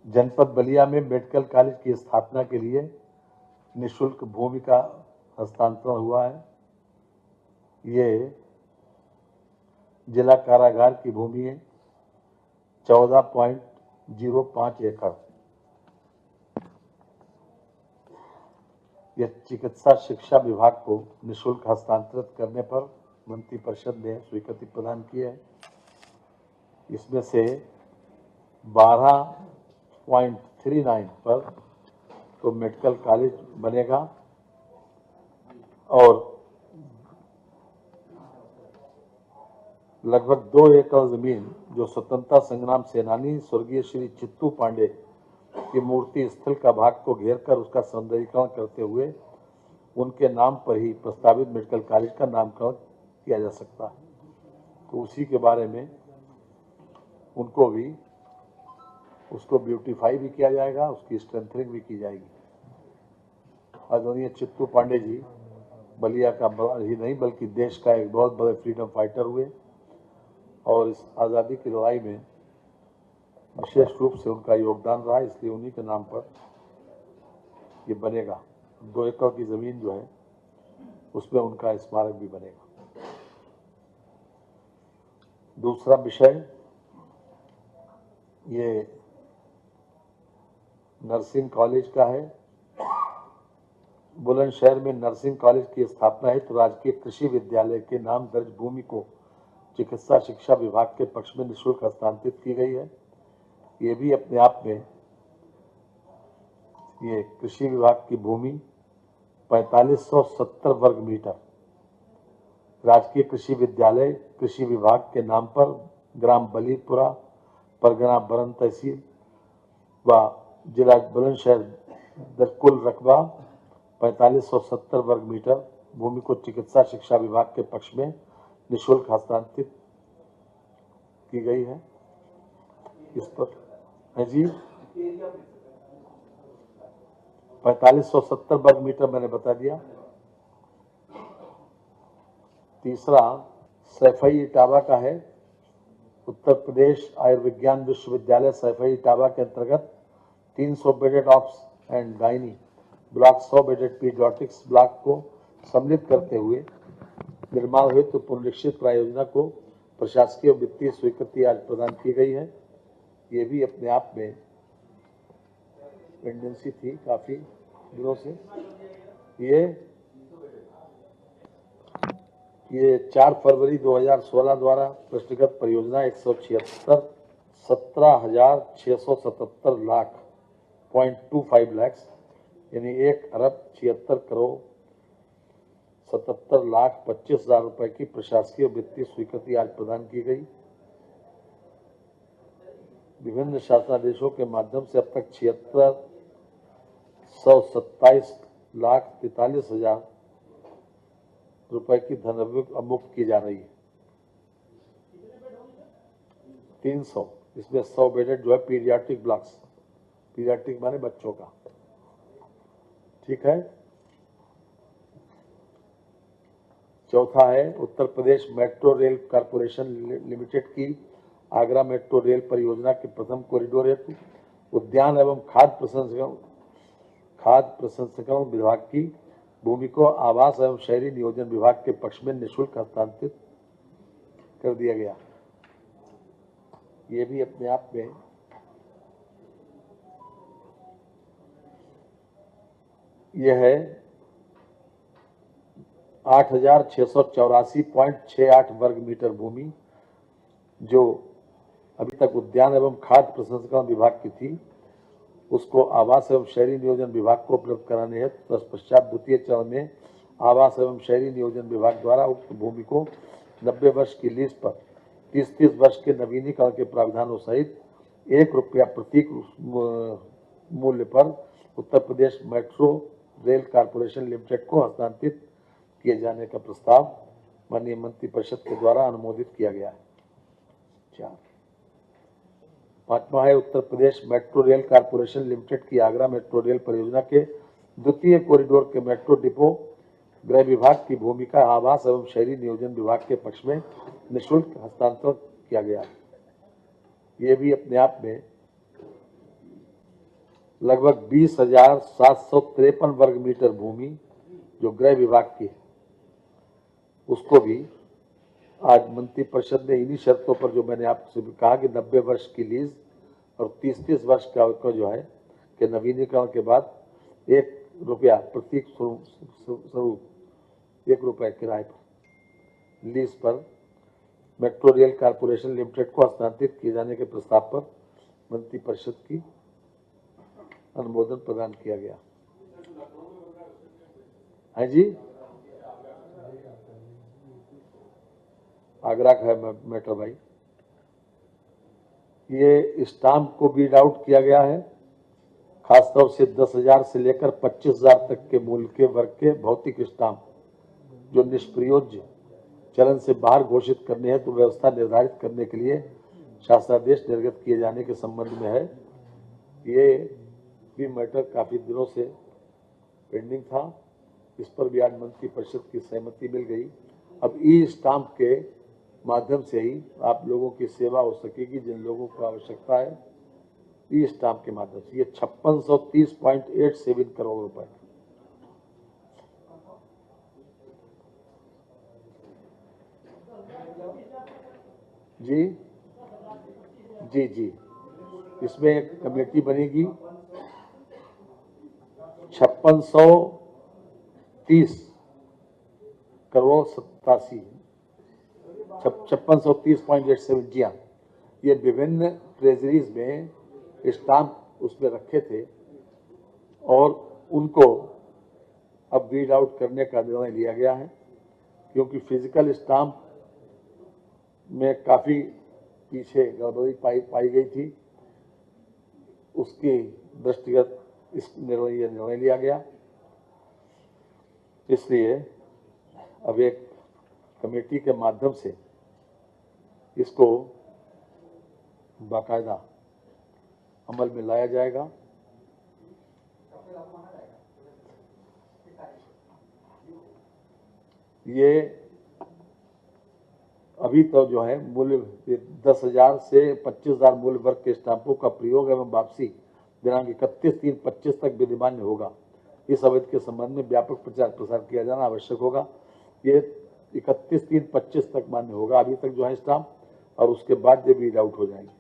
जनपद बलिया में medical college की स्थापना के लिए निःशुल्क भूमि का हस्तांतरण हुआ है। ये जिला कारागार की भूमि है, 14.05 एकड़। यह चिकित्सा शिक्षा विभाग को निःशुल्क हस्तांतरित करने पर मंत्रिपरिषद ने स्वीकृति प्रदान की है। इसमें से 12.39 पर तो मेडिकल कॉलेज बनेगा और लगभग 2 एकड़ जमीन जो स्वतंत्रता संग्राम सेनानी स्वर्गीय श्री चित्तू पांडे की मूर्ति स्थल का भाग को घेरकर उसका सौंदर्यीकरण करते हुए उनके नाम पर ही प्रस्तावित मेडिकल कॉलेज का नामकरण किया जा सकता है। तो उसी के बारे में उनको भी उसको ब्यूटीफाई भी किया जाएगा, उसकी स्ट्रेंथनिंग भी की जाएगी। आदरणीय चित्तू पांडे जी बलिया का ही नहीं बल्कि देश का एक बहुत बड़े फ्रीडम फाइटर हुए और इस आज़ादी की लड़ाई में विशेष रूप से उनका योगदान रहा, इसलिए उन्हीं के नाम पर ये बनेगा। 2 एकड़ की जमीन जो है उसमें उनका स्मारक भी बनेगा। दूसरा विषय ये नर्सिंग कॉलेज का है। बुलंदशहर में नर्सिंग कॉलेज की स्थापना है तो राजकीय कृषि विद्यालय के नाम दर्ज भूमि को चिकित्सा शिक्षा विभाग के पक्ष में निःशुल्क हस्तांतरित की गई है। ये भी अपने आप में ये कृषि विभाग की भूमि 4570 वर्ग मीटर राजकीय कृषि विद्यालय कृषि विभाग के नाम पर ग्राम बलीपुरा परगना बरन तहसील व जिला बुलंदशहर कुल रकबा 4570 वर्ग मीटर भूमि को चिकित्सा शिक्षा विभाग के पक्ष में निःशुल्क हस्तांतरित की गई है। इस पर है जी 4570 वर्ग मीटर मैंने बता दिया। तीसरा सैफई इटावा का है। उत्तर प्रदेश आयुर्विज्ञान विश्वविद्यालय सैफई इटावा के अंतर्गत 300 bedded ops and gynae block 100 bedded paediatrics block को सम्मिलित करते हुए निर्माण हुए तो पुनरीक्षित परियोजना को प्रशासकीय वित्तीय स्वीकृति आज प्रदान की गई है। ये भी अपने आप में पेंडेंसी थी काफी दिनों से। ये 4 फरवरी 2016 द्वारा प्रश्नगत परियोजना 17,677 लाख .25 लाख यानी 1,76,77,25,000 रुपए की प्रशासकीय वित्तीय स्वीकृति आज प्रदान की गई। विभिन्न शासनादेशों के माध्यम से अब तक 76,127,43,000 रुपए की धनराशि मुक्त की जा रही है। 300 इसमें 100 बेडेड जो है पीडियाट्रिक ब्लॉक्स, पीडियाट्रिक माने बच्चों का, ठीक है। चौथा है Uttar Pradesh metro rail corporation limited की आगरा मेट्रो रेल परियोजना के प्रथम कॉरिडोर हेतु उद्यान एवं खाद्य प्रसंस्करण विभाग की भूमि को आवास एवं शहरी नियोजन विभाग के पक्ष में निःशुल्क हस्तांतरित कर दिया गया। ये भी अपने आप में यह है 8,684.68 वर्ग मीटर भूमि जो अभी तक उद्यान एवं खाद्य प्रसंस्करण विभाग की थी, उसको आवास एवं शहरी नियोजन विभाग को उपलब्ध कराने हेतु तत्पश्चात द्वितीय चरण में आवास एवं शहरी नियोजन विभाग द्वारा उक्त भूमि को 90 वर्ष की लीज पर 30-30 वर्ष के नवीनीकरण के प्रावधानों सहित ₹1 प्रति मूल्य पर Uttar Pradesh metro rail corporation limited को हस्तांतरित किए जाने का प्रस्ताव माननीय मंत्रिपरिषद के द्वारा अनुमोदित किया गया है। 4 पांचवा है Uttar Pradesh metro rail corporation limited की आगरा मेट्रो रेल परियोजना के द्वितीय कॉरिडोर के मेट्रो डिपो गृह विभाग की भूमि का आवास एवं शहरी नियोजन विभाग के पक्ष में निःशुल्क हस्तांतरण किया गया। ये भी अपने आप में लगभग 20,753 वर्ग मीटर भूमि जो गृह विभाग की है, उसको भी आज मंत्रिपरिषद ने इन्हीं शर्तों पर, जो मैंने आपसे भी कहा कि 90 वर्ष की लीज और 30-30 वर्ष का जो है कि नवीनीकरण के बाद ₹1 प्रत्येक स्वरूप ₹1 किराए पर लीज पर मेट्रो रेल कारपोरेशन लिमिटेड को हस्तांतरित किए जाने के प्रस्ताव पर मंत्रिपरिषद की अनुमोदन प्रदान किया गया है जी। आगरा का है मैटर भाई। ये स्टाम्प को बीड आउट किया गया है, खासतौर से 10,000 से लेकर 25,000 तक के मूल्य के वर्ग के भौतिक स्टाम्प जो निष्प्रयोज्य चलन से बाहर घोषित करने हेतु व्यवस्था निर्धारित करने के लिए शासनादेश निर्गत किए जाने के संबंध में है। ये भी मैटर काफी दिनों से पेंडिंग था, इस पर भी आज मंत्रिपरिषद की सहमति मिल गई। अब ई स्टाम्प के माध्यम से ही आप लोगों की सेवा हो सकेगी, जिन लोगों को आवश्यकता है। ई स्टाम्प के माध्यम से ये 5630.87 करोड़ रुपए जी जी जी। इसमें एक कमेटी बनेगी 5630 जी हाँ। ये विभिन्न ट्रेजरीज में स्टाम्प उसमें रखे थे और उनको अब रीड आउट करने का निर्णय लिया गया है, क्योंकि फिजिकल स्टाम्प में काफी पीछे गड़बड़ी पाई गई थी। उसके दृष्टिगत इस निर्णय लिया गया। इसलिए अब एक कमेटी के माध्यम से इसको बाकायदा अमल में लाया जाएगा। ये अभी तो जो है मूल्य 10,000 से 25,000 मूल्य वर्ग के स्टाम्पों का प्रयोग एवं वापसी दिनांक 31/3/25 तक विधिमान्य होगा। इस अवधि के संबंध में व्यापक प्रचार प्रसार किया जाना आवश्यक होगा। ये 31/3/25 तक मान्य होगा अभी तक जो है स्टाम्प, और उसके बाद ये रीड आउट हो जाएंगे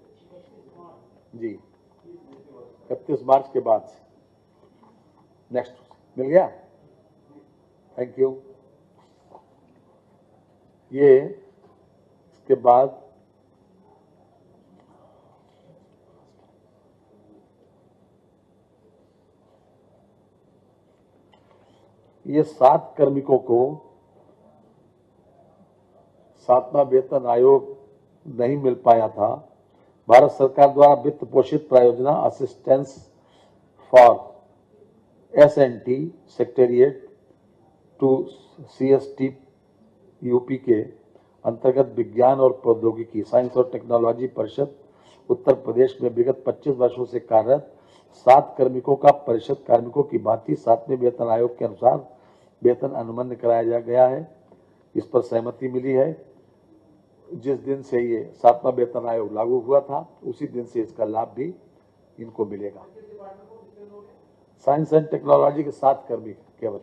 जी 31 मार्च के बाद से। नेक्स्ट मिल गया, थैंक यू। ये के बाद ये 7 कार्मिकों को 7वां वेतन आयोग नहीं मिल पाया था। भारत सरकार द्वारा वित्त पोषित प्रायोजना assistance for SNT secretariat to CST UP के अंतर्गत विज्ञान और प्रौद्योगिकी साइंस और टेक्नोलॉजी परिषद उत्तर प्रदेश में विगत 25 वर्षों से कार्यरत 7 कार्मिकों का परिषद कार्मिकों की भांति 7वें वेतन आयोग के अनुसार वेतन अनुमन्य कराया गया है। इस पर सहमति मिली है। जिस दिन से ये 7वां वेतन आयोग लागू हुआ था उसी दिन से इसका लाभ भी इनको मिलेगा। साइंस एंड टेक्नोलॉजी के 7 कार्मिक केवल।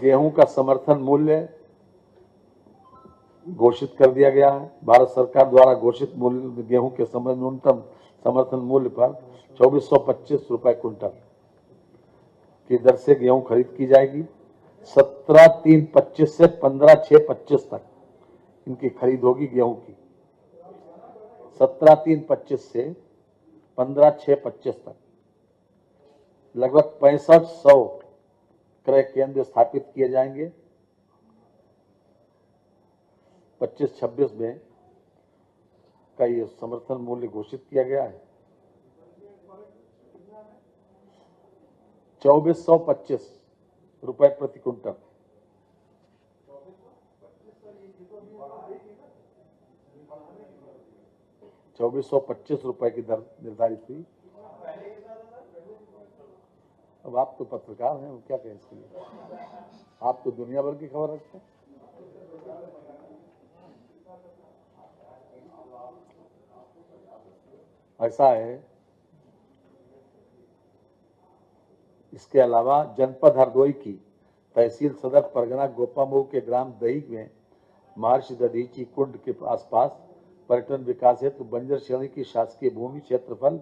गेहूं का समर्थन मूल्य घोषित कर दिया गया है। भारत सरकार द्वारा घोषित मूल्य गेहूं के न्यूनतम समर्थन मूल्य पर 2425 रुपए क्विंटल की दर से गेहूं खरीद की जाएगी। 17/3/25 से 15/6/25 तक इनकी खरीद होगी गेहूं की। 17/3/25 से 15/6/25 तक लगभग 6500 क्रय केंद्र स्थापित किए जाएंगे। 25-26 में का ये समर्थन मूल्य घोषित किया गया है। 2425 रुपए प्रति क्विंटल। ₹2425 की दर निर्धारित हुई। अब आप तो पत्रकार हैं, क्या कहें इसके लिए? आप तो दुनिया भर की खबर रखते हैं। ऐसा है। इसके अलावा जनपद हरदोई की तहसील सदर परगना गोपामुख के ग्राम दही में महर्षि दधीची कुंड के आसपास पर्यटन विकास हेतु बंजर श्रेणी की शासकीय भूमि क्षेत्रफल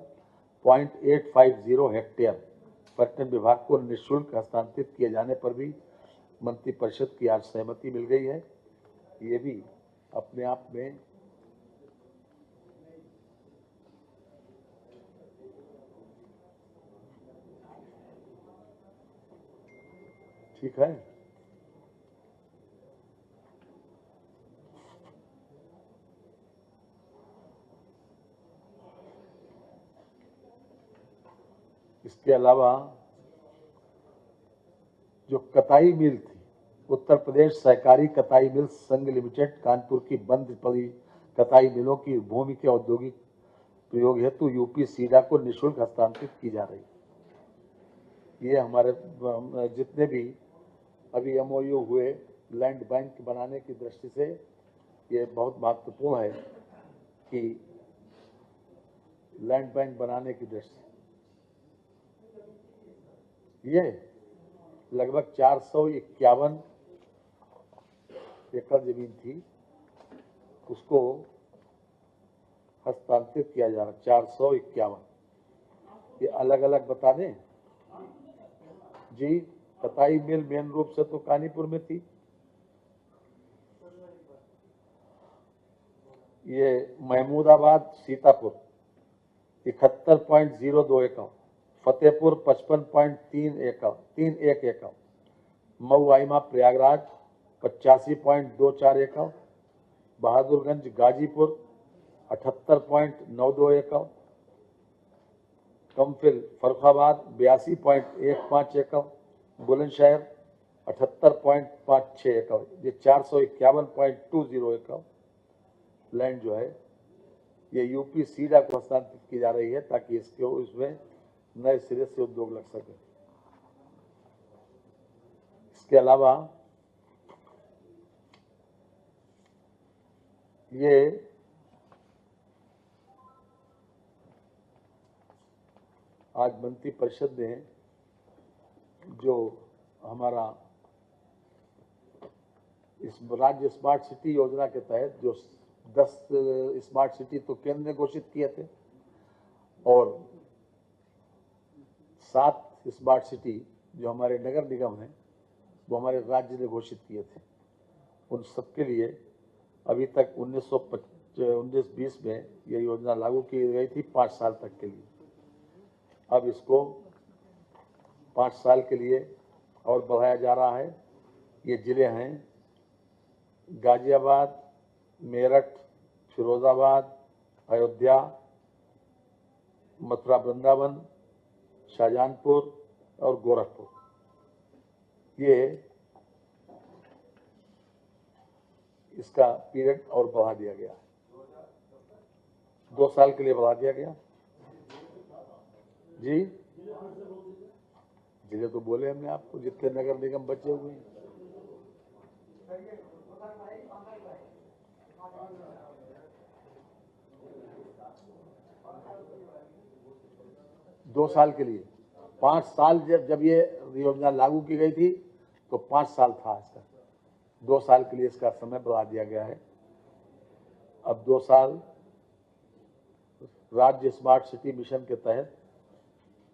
0.850 हेक्टेयर पर्यटन विभाग को निःशुल्क हस्तांतरित किए जाने पर भी मंत्रिपरिषद की आज सहमति मिल गई है। ये भी अपने आप में ठीक है। इसके अलावा जो कताई मिल थी, उत्तर प्रदेश सहकारी कताई मिल संघ लिमिटेड कानपुर की बंद पड़ी कताई मिलों की भूमि के औद्योगिक प्रयोग हेतु यूपी सीडा को निःशुल्क हस्तांतरित की जा रही है। ये हमारे जितने भी अभी एमओयू हुए लैंड बैंक बनाने की दृष्टि से ये बहुत महत्वपूर्ण है कि लैंड बैंक बनाने की दृष्टि ये लगभग 451 एकड़ जमीन थी, उसको हस्तांतरित किया जा रहा। 451 ये अलग अलग बता दें जी। कताई मिल मेन रूप से तो कानीपुर में थी। ये महमूदाबाद सीतापुर 71.02 एकड़, फतेहपुर 55.31 एकड़, मऊ आइमा प्रयागराज 85.24 एकड़, बहादुरगंज गाजीपुर 78.92 एकड़, कमफिल फरुखाबाद 82.15 एकड़, बुलंदशहर 78.56 एकड़। ये 451.20 एकड़ लैंड जो है ये यूपी सीडा को हस्तांतरित की जा रही है ताकि इसमें नए सिरे से उद्योग लग सके। इसके अलावा ये आज मंत्रिपरिषद ने जो हमारा इस राज्य स्मार्ट सिटी योजना के तहत जो 10 स्मार्ट सिटी तो केंद्र ने घोषित किए थे और 7 स्मार्ट सिटी जो हमारे नगर निगम हैं वो हमारे राज्य ने घोषित किए थे। उन सबके लिए अभी तक 1919-20 में यह योजना लागू की गई थी 5 साल तक के लिए। अब इसको 5 साल के लिए और बढ़ाया जा रहा है। ये जिले हैं गाजियाबाद, मेरठ, फिरोजाबाद, अयोध्या, मथुरा वृंदावन, शाहजहांपुर और गोरखपुर। ये इसका पीरियड और बढ़ा दिया गया, 2 साल के लिए बढ़ा दिया गया जी। जिले तो बोले हमने आपको, जितने नगर निगम बचे हुए हैं। दो साल के लिए 5 साल जब ये योजना लागू की गई थी तो 5 साल था इसका, 2 साल के लिए इसका समय बढ़ा दिया गया है। अब 2 साल राज्य स्मार्ट सिटी मिशन के तहत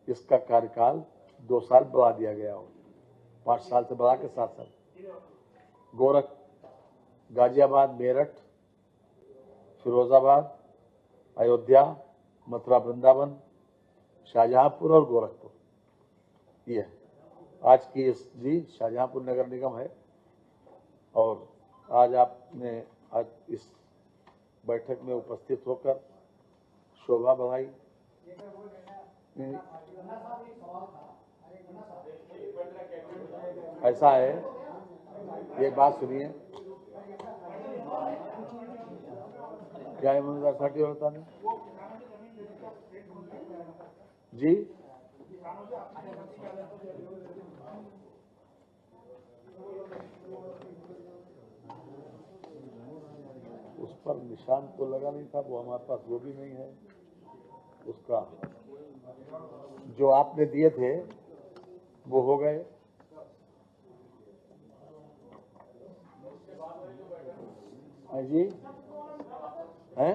इसका कार्यकाल 2 साल बढ़ा दिया गया हो, 5 साल से बढ़ा के 7 साल। गोरख, गाजियाबाद, मेरठ, फिरोजाबाद, अयोध्या, मथुरा वृंदावन, शाहजहांपुर और गोरखपुर ये आज की जी शाहजहांपुर नगर निगम है। और आज आपने आज इस बैठक में उपस्थित होकर शोभा बढ़ाई। ऐसा है, ये बात सुनिए, क्या ईमानदार होता नहीं जी। उस पर निशान तो लगा नहीं था, वो हमारे पास वो भी नहीं है। उसका जो आपने दिए थे वो हो गए। हाँ जी, हैं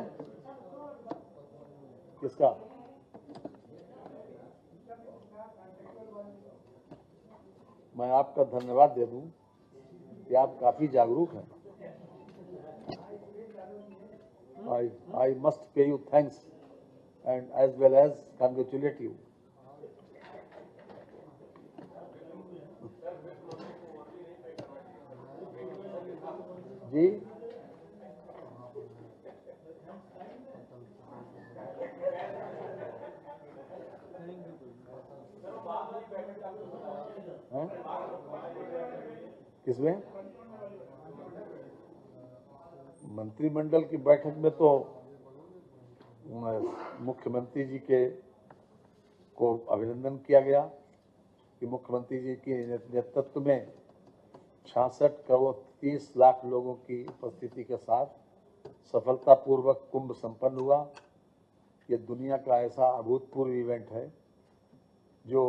किसका? मैं आपका धन्यवाद दे दूं कि आप काफी जागरूक हैं। I must pay you thanks and as well as congratulate you. जी, हैं? किसमें? मंत्रिमंडल की बैठक में तो मुख्यमंत्री जी के को अभिनंदन किया गया कि मुख्यमंत्री जी के नेतृत्व में 66 करोड़ 30 लाख लोगों की उपस्थिति के साथ सफलतापूर्वक कुंभ संपन्न हुआ। ये दुनिया का ऐसा अभूतपूर्व इवेंट है जो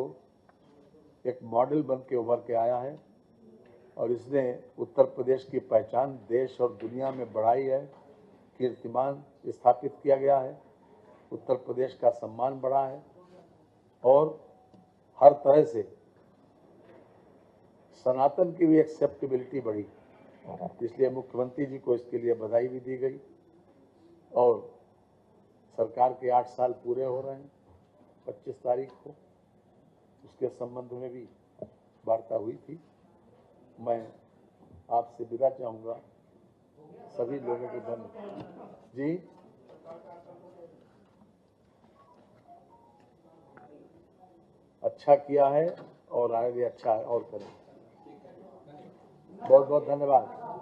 एक मॉडल बन के उभर के आया है और इसने उत्तर प्रदेश की पहचान देश और दुनिया में बढ़ाई है, कीर्तिमान स्थापित किया गया है, उत्तर प्रदेश का सम्मान बढ़ा है और हर तरह से सनातन की भी एक्सेप्टेबिलिटी बढ़ी। इसलिए मुख्यमंत्री जी को इसके लिए बधाई भी दी गई और सरकार के 8 साल पूरे हो रहे हैं 25 तारीख को, उसके संबंध में भी वार्ता हुई थी। मैं आपसे विदा चाहूंगा, सभी लोगों को धन्यवाद जी। अच्छा किया है और आगे अच्छा और करें। बहुत बहुत धन्यवाद।